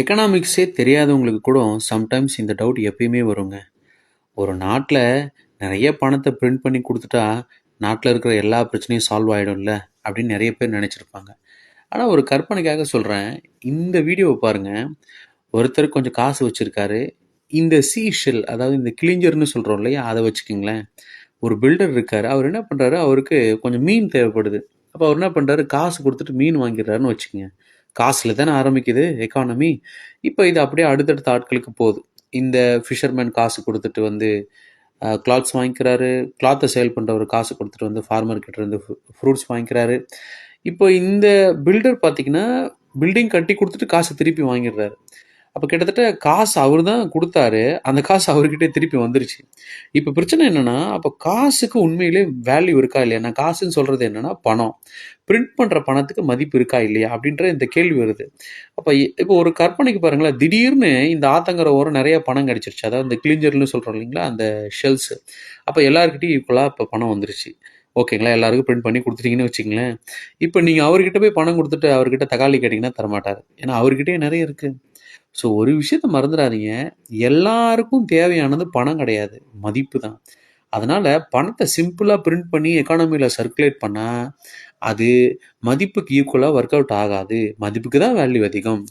எக்கனாமிக்ஸே தெரியாதவங்களுக்கு கூட சம்டைம்ஸ் இந்த டவுட் எப்பயுமே வருங்க. ஒரு நாட்டில் நிறைய பணத்தை பிரிண்ட் பண்ணி கொடுத்துட்டா நாட்டில் இருக்கிற எல்லா பிரச்சனையும் சால்வ் ஆகிடும்ல அப்படின்னு நிறைய பேர் நினச்சிருப்பாங்க. ஆனால் ஒரு கற்பனைக்காக சொல்கிறேன், இந்த வீடியோவை பாருங்கள். ஒருத்தர் கொஞ்சம் காசு வச்சுருக்காரு. இந்த ஷெல், அதாவது இந்த கிளிஞ்சர்னு சொல்கிறோம் இல்லையா, அதை வச்சுக்கிங்களேன். ஒரு பில்டர் இருக்கார். அவர் என்ன பண்ணுறாரு, அவருக்கு கொஞ்சம் மீன் தேவைப்படுது. அப்போ அவர் என்ன பண்ணுறாரு, காசு கொடுத்துட்டு மீன் வாங்கிடுறாருன்னு வச்சுக்கோங்க. காசில் தானே ஆரம்பிக்குது எக்கானமி. இப்போ இது அப்படியே அடுத்தடுத்த ஆட்களுக்கு போகுது. இந்த ஃபிஷர்மேன் காசு கொடுத்துட்டு வந்து கிளாத்ஸ் வாங்கிக்கிறாரு. கிளாத்தை சேல் பண்ணுறவர் காசு கொடுத்துட்டு வந்து ஃபார்மர் கிட்ட இருந்து ஃப்ரூட்ஸ் வாங்கிக்கிறாரு. இப்போ இந்த பில்டர் பார்த்தீங்கன்னா பில்டிங் கட்டி கொடுத்துட்டு காசை திருப்பி வாங்கிடுறாரு. அப்போ கிட்டத்தட்ட காசு அவர் தான் கொடுத்தாரு, அந்த காசு அவர்கிட்டே திருப்பி வந்துருச்சு. இப்போ பிரச்சனை என்னென்னா, அப்போ காசுக்கு உண்மையிலே வேல்யூ இருக்கா இல்லையா? நான் காசுன்னு சொல்கிறது என்னென்னா பணம். பிரிண்ட் பண்ணுற பணத்துக்கு மதிப்பு இருக்கா இல்லையா அப்படின்ற இந்த கேள்வி வருது. அப்போ இப்போ ஒரு கற்பனைக்கு பாருங்களேன், திடீர்னு இந்த ஆத்தங்கர ஓரம் நிறைய பணம் கிடச்சிருச்சு. அதாவது இந்த கிளிஞ்சர்னு சொல்கிறோம் இல்லைங்களா, அந்த ஷெல்ஸு. அப்போ எல்லாருக்கிட்டையும் ஈக்குவலாக இப்போ பணம் வந்துருச்சு. ஓகேங்களா, எல்லாருக்கும் பிரிண்ட் பண்ணி கொடுத்துட்டீங்கன்னு வச்சுங்களேன். இப்போ நீங்கள் அவர்கிட்ட போய் பணம் கொடுத்துட்டு அவர்கிட்ட தக்காளி கேட்டிங்கன்னா தரமாட்டார். ஏன்னா அவர்கிட்டயே நிறைய இருக்குது. ஸோ ஒரு விஷயத்த மறந்துடாதீங்க, எல்லாருக்கும் தேவையானது பணம் கிடையாது, மதிப்பு தான். அதனால் பணத்தை சிம்பிளாக பிரிண்ட் பண்ணி எக்கானமியில் சர்க்குலேட் பண்ணால் அது மதிப்புக்கு ஈக்குவலாக ஒர்க் அவுட் ஆகாது. மதிப்புக்கு தான் வேல்யூ அதிகம்.